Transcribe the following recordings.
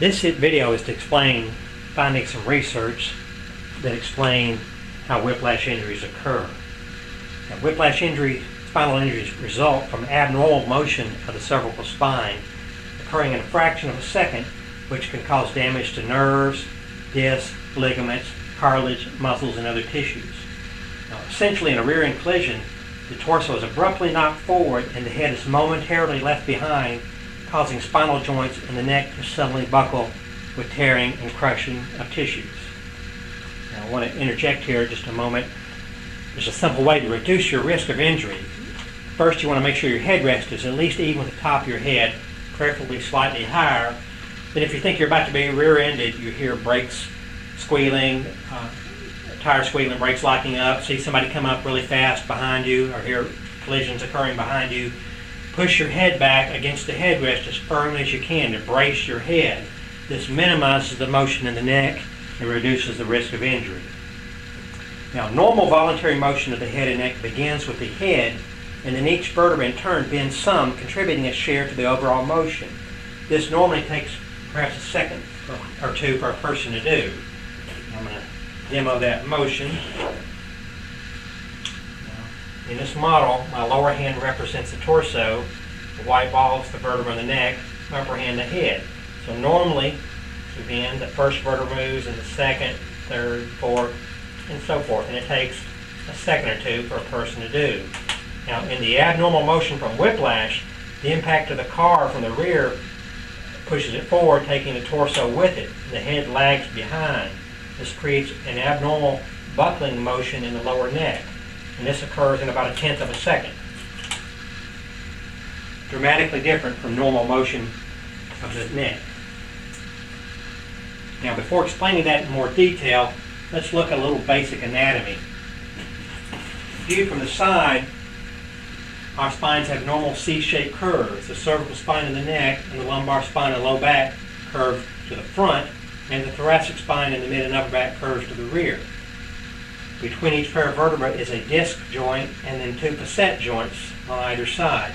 This video is to explain findings from research that explain how whiplash injuries occur. Now, whiplash spinal injuries result from abnormal motion of the cervical spine occurring in a fraction of a second, which can cause damage to nerves, discs, ligaments, cartilage, muscles, and other tissues. Now, essentially, in a rear-end collision, the torso is abruptly knocked forward and the head is momentarily left behind, causing spinal joints in the neck to suddenly buckle with tearing and crushing of tissues. Now, I want to interject here just a moment. There's a simple way to reduce your risk of injury. First, you want to make sure your headrest is at least even with the top of your head, preferably slightly higher. Then if you think you're about to be rear-ended, you hear brakes squealing, tires squealing, brakes locking up, see somebody come up really fast behind you, or hear collisions occurring behind you. Push your head back against the headrest as firmly as you can to brace your head. This minimizes the motion in the neck and reduces the risk of injury. Now, normal voluntary motion of the head and neck begins with the head, and then each vertebra in turn bends some, contributing a share to the overall motion. This normally takes perhaps a second or two for a person to do. I'm going to demo that motion. In this model, my lower hand represents the torso, the white ball is the vertebra in the neck, upper hand the head. So normally, again, the first vertebra moves, and the second, third, fourth, and so forth. And it takes a second or two for a person to do. Now, in the abnormal motion from whiplash, the impact of the car from the rear pushes it forward, taking the torso with it. The head lags behind. This creates an abnormal buckling motion in the lower neck. And this occurs in about 1/10 of a second. Dramatically different from normal motion of the neck. Now, before explaining that in more detail, let's look at a little basic anatomy. Viewed from the side, our spines have normal C-shaped curves. The cervical spine in the neck and the lumbar spine and low back curve to the front, and the thoracic spine in the mid and upper back curves to the rear. Between each pair of vertebrae is a disc joint and then two facet joints on either side.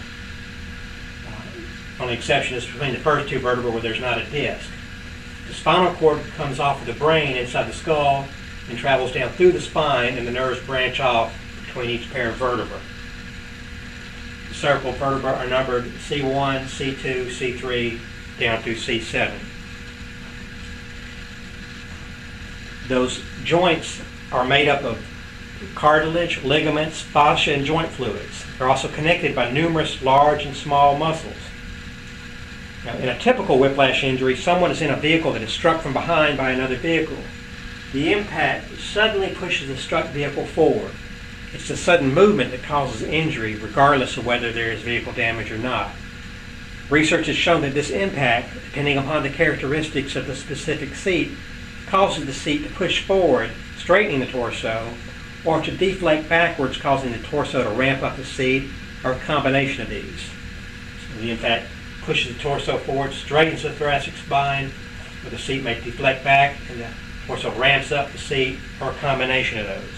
Only exception is between the first two vertebrae where there's not a disc. The spinal cord comes off of the brain inside the skull and travels down through the spine, and the nerves branch off between each pair of vertebrae. The cervical vertebrae are numbered C1, C2, C3, down through C7. Those joints are made up of cartilage, ligaments, fascia, and joint fluids. They're also connected by numerous large and small muscles. Now, in a typical whiplash injury, someone is in a vehicle that is struck from behind by another vehicle. The impact suddenly pushes the struck vehicle forward. It's the sudden movement that causes injury, regardless of whether there is vehicle damage or not. Research has shown that this impact, depending upon the characteristics of the specific seat, causes the seat to push forward, straightening the torso, or to deflate backwards, causing the torso to ramp up the seat, or a combination of these. So the impact pushes the torso forward, straightens the thoracic spine, or the seat may deflect back, and the torso ramps up the seat, or a combination of those.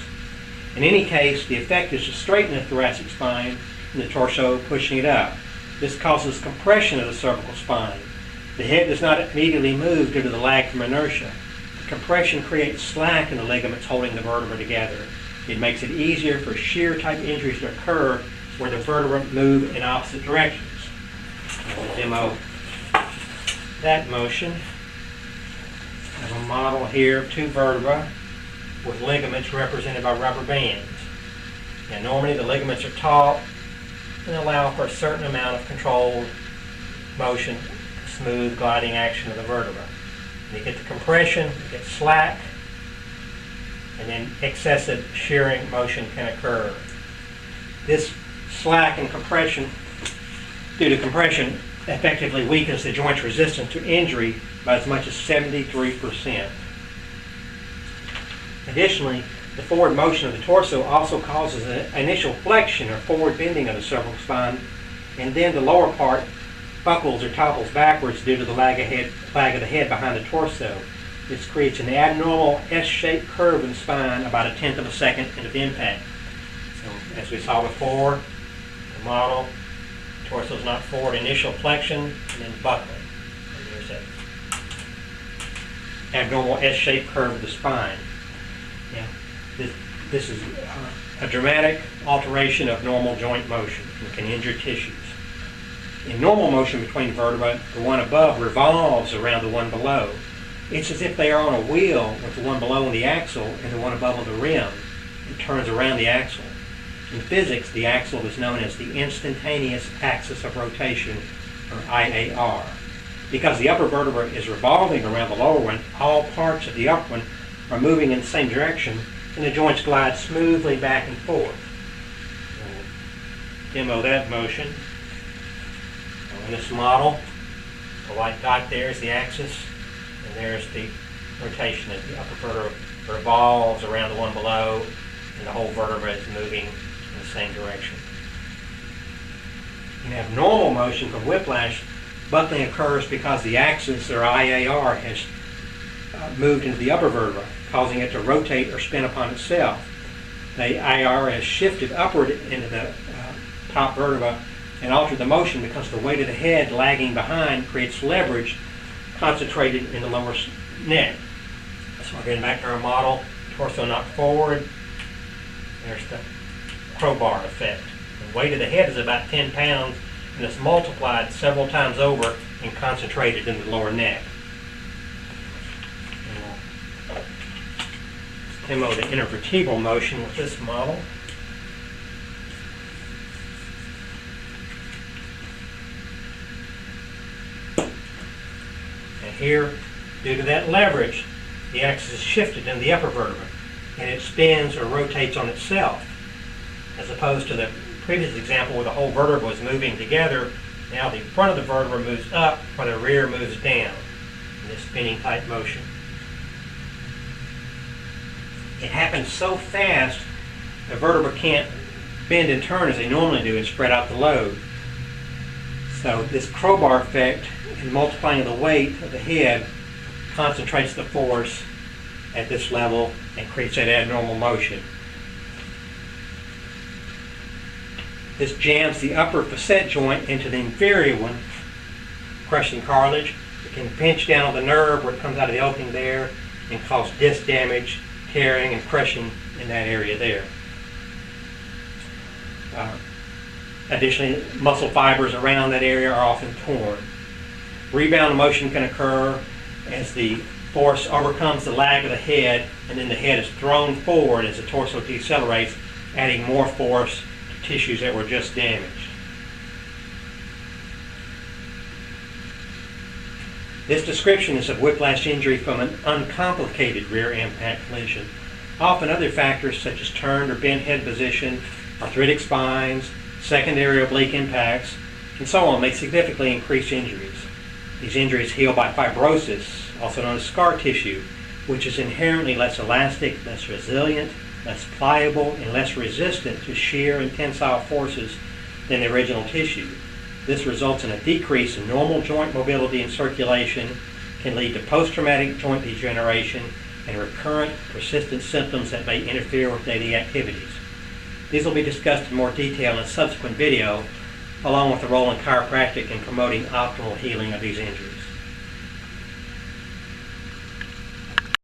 In any case, the effect is to straighten the thoracic spine and the torso pushing it up. This causes compression of the cervical spine. The head does not immediately move due to the lag from inertia. Compression creates slack in the ligaments holding the vertebra together. It makes it easier for shear type injuries to occur where the vertebrae move in opposite directions. I'll demo that motion. I have a model here of two vertebrae with ligaments represented by rubber bands. Now, normally the ligaments are taut and allow for a certain amount of controlled motion, smooth gliding action of the vertebra. You get the compression, you get slack, and then excessive shearing motion can occur. This slack and compression, due to compression, effectively weakens the joint's resistance to injury by as much as 73%. Additionally, the forward motion of the torso also causes an initial flexion or forward bending of the cervical spine, and then the lower part buckles or topples backwards due to the lag of the head behind the torso. This creates an abnormal S-shaped curve in the spine about 1/10 of a second into the impact. So, as we saw before, the model, torso is not forward, initial flexion, and then buckling. And there's that abnormal S-shaped curve of the spine. Now, this is a dramatic alteration of normal joint motion and can injure tissues. In normal motion between vertebrae, the one above revolves around the one below. It's as if they are on a wheel with the one below on the axle and the one above on the rim. It turns around the axle. In physics, the axle is known as the instantaneous axis of rotation, or IAR. Because the upper vertebra is revolving around the lower one, all parts of the upper one are moving in the same direction, and the joints glide smoothly back and forth. We'll demo that motion. In this model, the white dot there is the axis, and there's the rotation as the upper vertebra revolves around the one below, and the whole vertebra is moving in the same direction. In abnormal motion from whiplash, buckling occurs because the axis, or IAR, has moved into the upper vertebra, causing it to rotate or spin upon itself. The IAR has shifted upward into the top vertebra and altered the motion because the weight of the head lagging behind creates leverage concentrated in the lower neck. So getting back to our model, torso knocked forward, there's the crowbar effect. The weight of the head is about 10 pounds, and it's multiplied several times over and concentrated in the lower neck. Demo the intervertebral motion with this model. And here, due to that leverage, the axis is shifted in the upper vertebra, and it spins or rotates on itself, as opposed to the previous example where the whole vertebra was moving together. Now the front of the vertebra moves up while the rear moves down in this spinning type motion. It happens so fast the vertebra can't bend and turn as they normally do and spread out the load. So this crowbar effect in multiplying the weight of the head concentrates the force at this level and creates that abnormal motion. This jams the upper facet joint into the inferior one, crushing cartilage. It can pinch down on the nerve where it comes out of the opening there and cause disc damage, tearing, and crushing in that area there. Additionally, muscle fibers around that area are often torn. Rebound motion can occur as the force overcomes the lag of the head, and then the head is thrown forward as the torso decelerates, adding more force to tissues that were just damaged. This description is of whiplash injury from an uncomplicated rear impact collision. Often other factors such as turned or bent head position, arthritic spines, secondary oblique impacts, and so on may significantly increase injuries. These injuries heal by fibrosis, also known as scar tissue, which is inherently less elastic, less resilient, less pliable, and less resistant to shear and tensile forces than the original tissue. This results in a decrease in normal joint mobility and circulation, can lead to post-traumatic joint degeneration, and recurrent, persistent symptoms that may interfere with daily activities. These will be discussed in more detail in a subsequent video, along with the role in chiropractic in promoting optimal healing of these injuries.